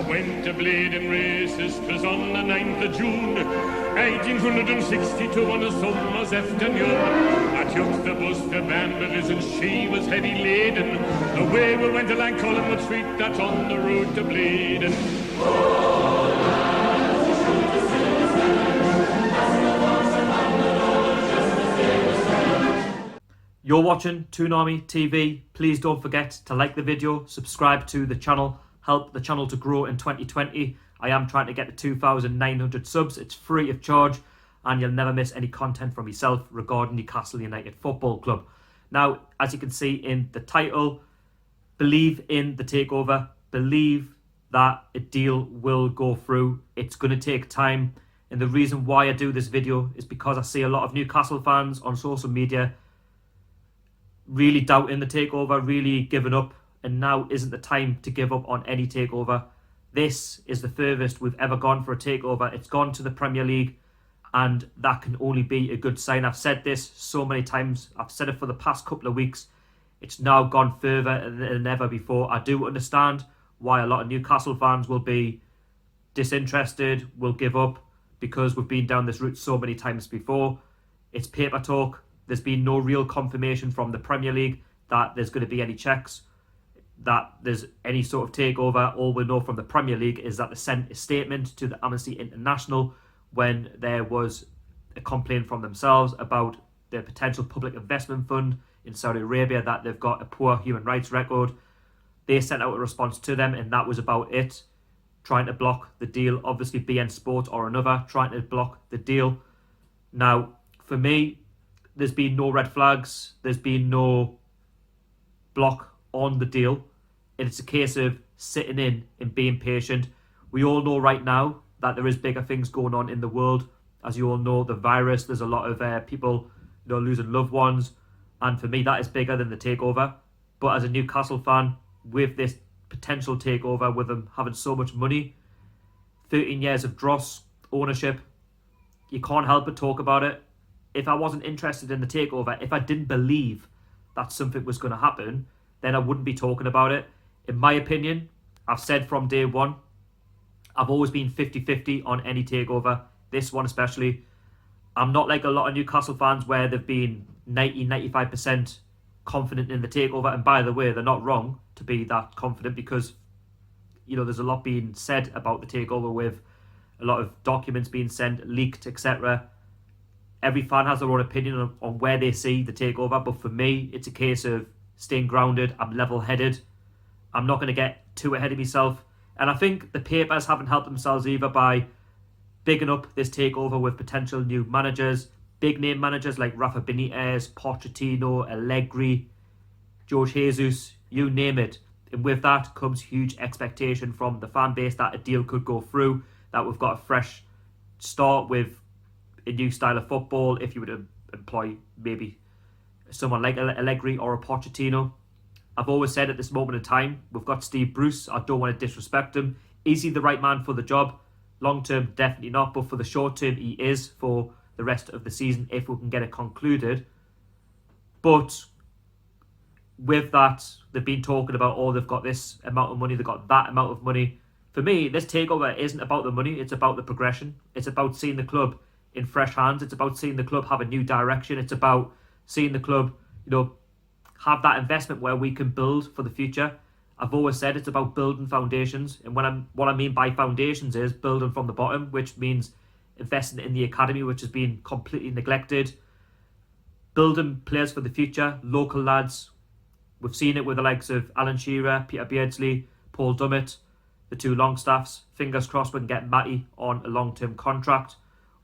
went to bleeding races. 'Twas on the 9th of June 1862 on a summer's afternoon. I took the bus to Bamberley's and she was heavy laden. Away we went along Collingwood Street, that's on the road to Bleeding. You're watching Toon Army TV. Please don't forget to like the video, subscribe to the channel, help the channel to grow in 2020. I am trying to get to 2,900 subs. It's free of charge and you'll never miss any content from myself regarding Newcastle United Football Club. Now, as you can see in the title, believe in the takeover, believe that a deal will go through. It's going to take time, and the reason why I do this video is because I see a lot of Newcastle fans on social media really doubting the takeover, really giving up, and now isn't the time to give up on any takeover. This is the furthest we've ever gone for a takeover. It's gone to the Premier League, and that can only be a good sign. I've said this so many times. I've said it for the past couple of weeks. It's now gone further than ever before. I do understand why a lot of Newcastle fans will be disinterested, will give up, because we've been down this route so many times before. It's paper talk. There's been no real confirmation from the Premier League that there's going to be any checks, that there's any sort of takeover. All we know from the Premier League is that they sent a statement to the Amnesty International when there was a complaint from themselves about the potential public investment fund in Saudi Arabia, that they've got a poor human rights record. They sent out a response to them, and that was about it. Trying to block the deal. Obviously, BN Sport or another trying to block the deal. Now, for me, there's been no red flags. There's been no block on the deal. It's a case of sitting in and being patient. We all know right now that there is bigger things going on in the world. As you all know, the virus, there's a lot of people losing loved ones. And for me, that is bigger than the takeover. But as a Newcastle fan, with this potential takeover, with them having so much money, 13 years of dross ownership, you can't help but talk about it. If I wasn't interested in the takeover, if I didn't believe that something was going to happen, then I wouldn't be talking about it. In my opinion, I've said from day one, I've always been 50-50 on any takeover, this one especially. I'm not like a lot of Newcastle fans where they've been 90-95% confident in the takeover. And by the way, they're not wrong to be that confident, because there's a lot being said about the takeover, with a lot of documents being sent, leaked, etc. Every fan has their own opinion on where they see the takeover, but for me, it's a case of staying grounded. I'm level-headed. I'm not going to get too ahead of myself. And I think the papers haven't helped themselves either by bigging up this takeover with potential new managers, big-name managers like Rafa Benitez, Pochettino, Allegri, George Jesus, you name it. And with that comes huge expectation from the fan base that a deal could go through, that we've got a fresh start with a new style of football, if you were to employ maybe someone like Allegri or a Pochettino. I've always said at this moment in time, we've got Steve Bruce. I don't want to disrespect him. Is he the right man for the job? Long term, definitely not. But for the short term, he is for the rest of the season, if we can get it concluded. But with that, they've been talking about, oh, they've got this amount of money, they've got that amount of money. For me, this takeover isn't about the money. It's about the progression. It's about seeing the club in fresh hands. It's about seeing the club have a new direction. It's about seeing the club, have that investment where we can build for the future. I've always said it's about building foundations, and what I mean by foundations is building from the bottom, which means investing in the academy, which has been completely neglected, building players for the future, local lads. We've seen it with the likes of Alan Shearer, Peter Beardsley, Paul Dummett, the two Longstaffs. Fingers crossed we can get Matty on a long-term contract.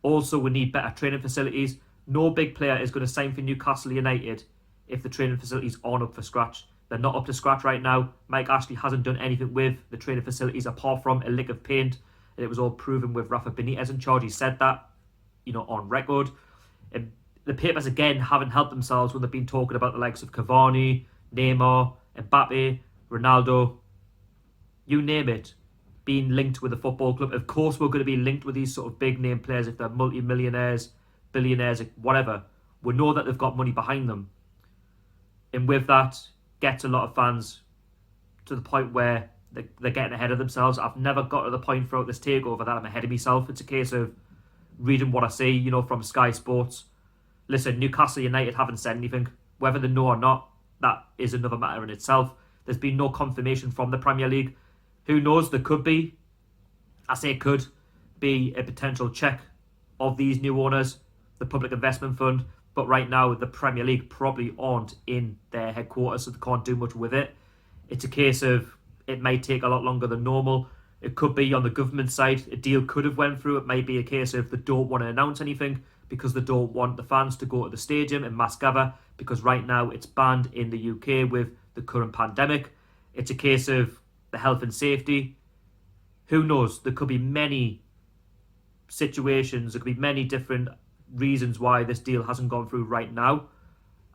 Also, we need better training facilities. No big player is going to sign for Newcastle United if the training facilities aren't up for scratch. They're not up to scratch right now. Mike Ashley hasn't done anything with the training facilities apart from a lick of paint. And it was all proven with Rafa Benitez in charge. He said that, on record. And the papers, again, haven't helped themselves when they've been talking about the likes of Cavani, Neymar, Mbappe, Ronaldo, you name it, being linked with the football club. Of course, we're going to be linked with these sort of big name players if they're multi-millionaires, billionaires, whatever. We know that they've got money behind them. And with that, gets a lot of fans to the point where they're getting ahead of themselves. I've never got to the point throughout this takeover that I'm ahead of myself. It's a case of reading what I see, you know, from Sky Sports. Listen, Newcastle United haven't said anything. Whether they know or not, that is another matter in itself. There's been no confirmation from the Premier League. Who knows? There could be, I say could be a potential check of these new owners, the Public Investment Fund. But right now, the Premier League probably aren't in their headquarters, so they can't do much with it. It's a case of it may take a lot longer than normal. It could be on the government side. A deal could have went through. It may be a case of they don't want to announce anything because they don't want the fans to go to the stadium and mass gather, because right now it's banned in the UK with the current pandemic. It's a case of the health and safety. Who knows? There could be many situations. There could be many different reasons why this deal hasn't gone through right now.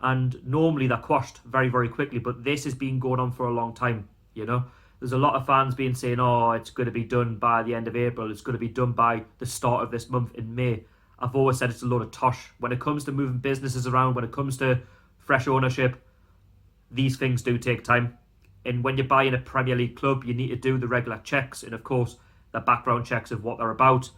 And normally they're quashed very, very quickly. But this has been going on for a long time, you know. There's a lot of fans being saying, oh, it's going to be done by the end of April. It's going to be done by the start of this month in May. I've always said it's a load of tosh. When it comes to moving businesses around, when it comes to fresh ownership, these things do take time. And when you're buying a Premier League club, you need to do the regular checks and, of course, the background checks of what they're about.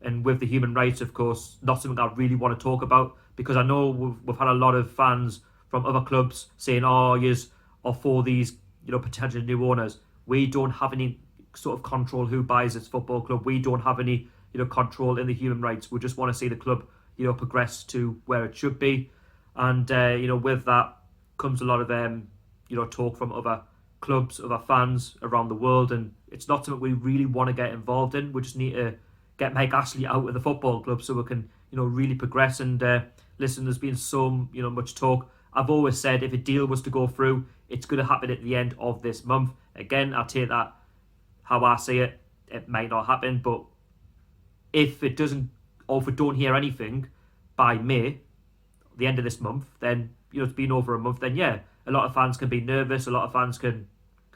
And with the human rights, of course, not something I really want to talk about, because I know we've had a lot of fans from other clubs saying, oh, yous are for these, you know, potential new owners. We don't have any sort of control who buys this football club. We don't have any, you know, control in the human rights. We just want to see the club, you know, progress to where it should be. And, you know, with that comes a lot of, you know, talk from other clubs, other fans around the world. And it's not something we really want to get involved in. We just need to get Mike Ashley out of the football club so we can, you know, really progress. And listen, there's been so, you know, much talk. I've always said if a deal was to go through, it's going to happen at the end of this month. Again, I'll take that how I see it. It might not happen, but if it doesn't, or if we don't hear anything by May, the end of this month, then, you know, it's been over a month, then yeah, a lot of fans can be nervous, a lot of fans can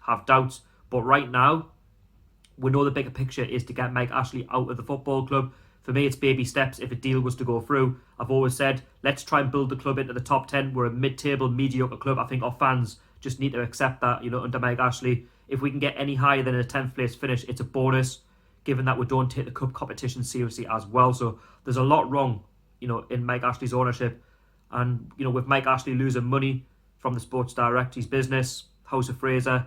have doubts. But right now, we know the bigger picture is to get Mike Ashley out of the football club. For me, it's baby steps if a deal was to go through. I've always said, let's try and build the club into the top 10. We're a mid-table, mediocre club. I think our fans just need to accept that, you know, under Mike Ashley. If we can get any higher than a 10th place finish, it's a bonus, given that we don't take the cup competition seriously as well. So there's a lot wrong, you know, in Mike Ashley's ownership. And, you know, with Mike Ashley losing money from the Sports Direct, his business, House of Fraser,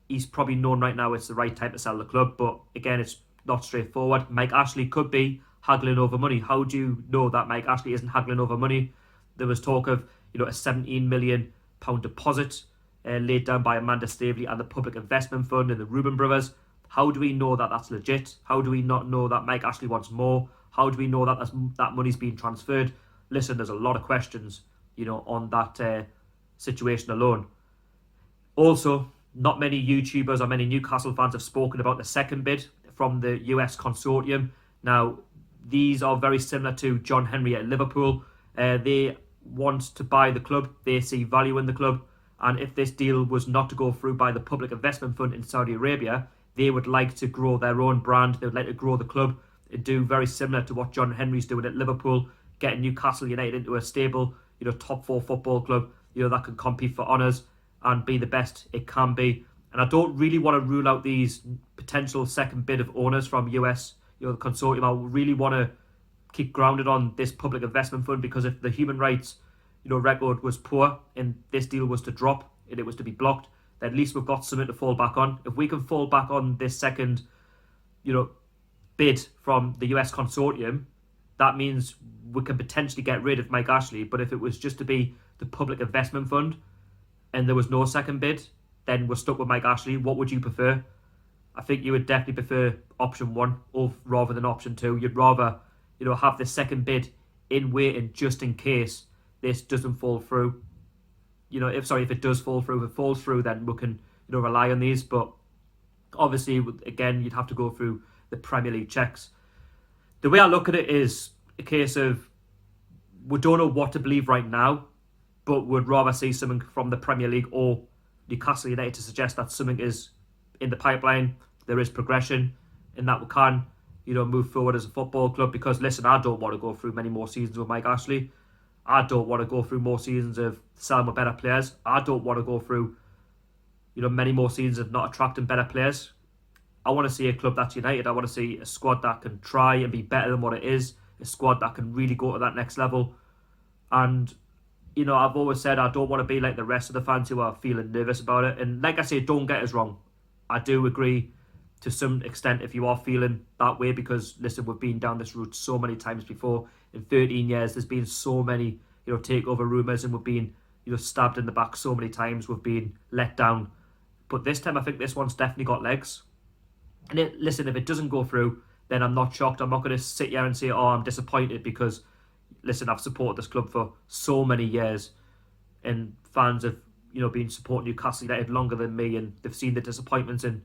he's probably known right now it's the right time to sell the club. But again, it's not straightforward. Mike Ashley could be haggling over money. How do you know that Mike Ashley isn't haggling over money? There was talk of, you know, a £17 million deposit laid down by Amanda Staveley and the Public Investment Fund and the Reuben brothers. How do we know that that's legit? How do we not know that Mike Ashley wants more? How do we know that that money's being transferred? Listen, there's a lot of questions, you know, on that situation alone. Also, not many YouTubers or many Newcastle fans have spoken about the second bid from the US consortium. Now, these are very similar to John Henry at Liverpool. They want to buy the club. They see value in the club. And if this deal was not to go through by the Public Investment Fund in Saudi Arabia, they would like to grow their own brand. They would like to grow the club and do very similar to what John Henry's doing at Liverpool, getting Newcastle United into a stable, you know, top 4 football club, you know, that can compete for honours and be the best it can be. And I don't really want to rule out these potential second bid of owners from US, you know, the consortium. I really want to keep grounded on this Public Investment Fund, because if the human rights, you know, record was poor and this deal was to drop and it was to be blocked, then at least we've got something to fall back on. If we can fall back on this second, you know, bid from the US consortium, that means we can potentially get rid of Mike Ashley. But if it was just to be the Public Investment Fund and there was no second bid, then we're stuck with Mike Ashley. What would you prefer? I think you would definitely prefer option 1 rather than option 2. You'd rather, you know, have the second bid in waiting just in case this doesn't fall through. You know, if it does fall through, if it falls through, then we can, you know, rely on these. But obviously, again, you'd have to go through the Premier League checks. The way I look at it is a case of we don't know what to believe right now, but would rather see something from the Premier League or Newcastle United to suggest that something is in the pipeline, there is progression, and that we can, you know, move forward as a football club. Because listen, I don't want to go through many more seasons with Mike Ashley. I don't want to go through more seasons of selling with better players. I don't want to go through many more seasons of not attracting better players. I want to see a club that's united. I want to see a squad that can try and be better than what it is. A squad that can really go to that next level. And, I've always said I don't want to be like the rest of the fans who are feeling nervous about it. And like I say, don't get us wrong. I do agree to some extent if you are feeling that way, because, listen, we've been down this route so many times before. In 13 years, there's been so many, takeover rumours, and we've been, stabbed in the back so many times. We've been let down. But this time, I think this one's definitely got legs. And listen, if it doesn't go through, then I'm not shocked. I'm not going to sit here and say, oh, I'm disappointed, because, listen, I've supported this club for so many years, and fans have, been supporting Newcastle United longer than me, and they've seen the disappointments, and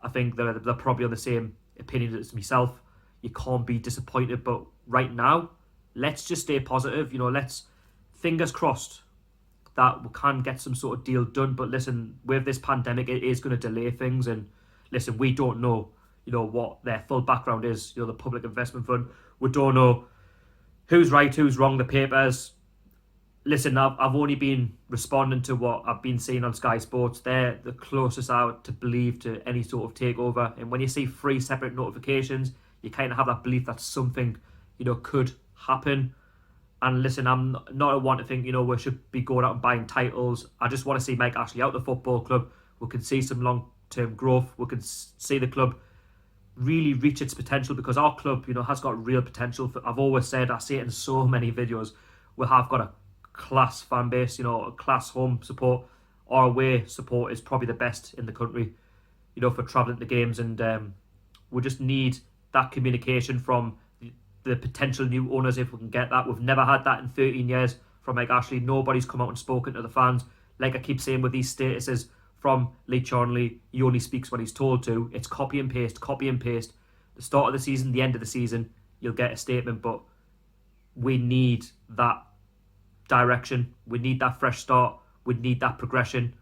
I think they're probably on the same opinion as myself. You can't be disappointed, but right now, let's just stay positive. Let's, fingers crossed that we can get some sort of deal done. But listen, with this pandemic, it is going to delay things, and listen, we don't know, what their full background is, the Public Investment Fund. We don't know who's right, who's wrong, the papers. Listen, I've only been responding to what I've been seeing on Sky Sports. They're the closest out to believe to any sort of takeover. And when you see 3 separate notifications, you kind of have that belief that something, could happen. And listen, I'm not one to think, we should be going out and buying titles. I just want to see Mike Ashley out the football club. We can see some long-term growth. We can see the club really reach its potential, because our club, has got real potential. I've always said, I see it in so many videos, we have got a class fan base, a class home support. Our away support is probably the best in the country, for travelling to games. And we just need that communication from the potential new owners, if we can get that. We've never had that in 13 years from Mike Ashley. Nobody's come out and spoken to the fans. Like I keep saying with these statuses from Lee Charnley, he only speaks when he's told to. It's copy and paste, copy and paste. The start of the season, the end of the season, you'll get a statement, but we need that direction. We need that fresh start. We need that progression.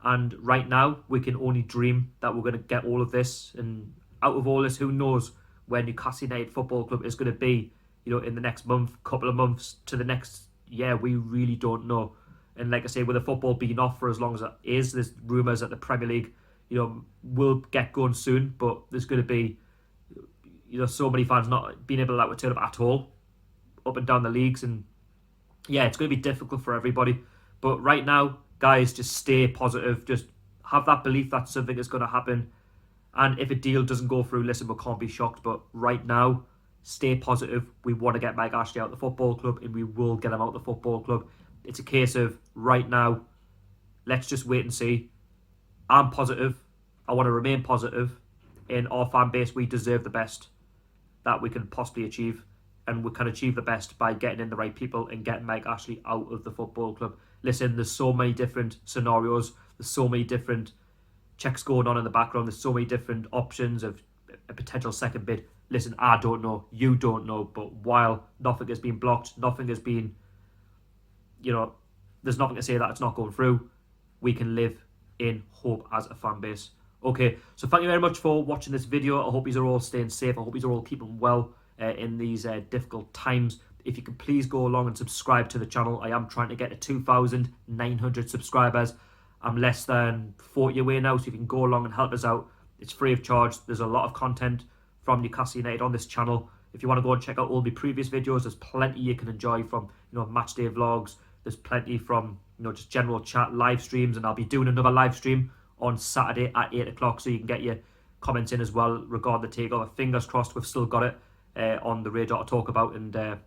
And right now, we can only dream that we're going to get all of this. And out of all this, who knows where Newcastle United Football Club is going to be, in the next month, couple of months to the next year. We really don't know. And like I say, with the football being off for as long as it is, there's rumours that the Premier League, will get going soon. But there's going to be, so many fans not being able to turn up at all, up and down the leagues. And yeah, it's going to be difficult for everybody. But right now, guys, just stay positive. Just have that belief that something is going to happen. And if a deal doesn't go through, listen, we can't be shocked. But right now, stay positive. We want to get Mike Ashley out of the football club, and we will get him out of the football club. It's a case of right now, let's just wait and see. I'm positive. I want to remain positive. In our fan base, we deserve the best that we can possibly achieve. And we can achieve the best by getting in the right people and getting Mike Ashley out of the football club. Listen, there's so many different scenarios. There's so many different checks going on in the background. There's so many different options of a potential second bid. Listen, I don't know. You don't know. But while nothing has been blocked, nothing has been, there's nothing to say that it's not going through. We can live in hope as a fan base. Okay, so thank you very much for watching this video. I hope you are all staying safe. I hope you are all keeping well in these difficult times. If you can please go along and subscribe to the channel. I am trying to get to 2,900 subscribers. I'm less than 40 away now, so if you can go along and help us out, it's free of charge. There's a lot of content from Newcastle United on this channel. If you want to go and check out all my previous videos, there's plenty you can enjoy, from match day vlogs. There's plenty from just general chat, live streams, and I'll be doing another live stream on Saturday at 8 o'clock, so you can get your comments in as well regarding the takeover. Fingers crossed we've still got it on the radar to talk about. And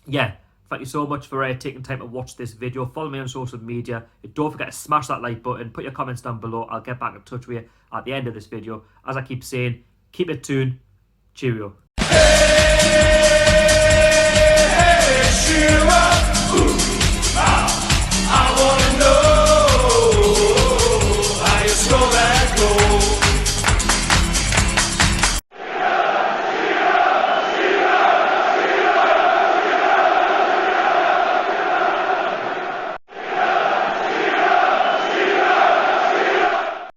yeah, thank you so much for taking time to watch this video. Follow me on social media. Don't forget to smash that like button. Put your comments down below. I'll get back in touch with you at the end of this video. As I keep saying, keep it tuned. Cheerio.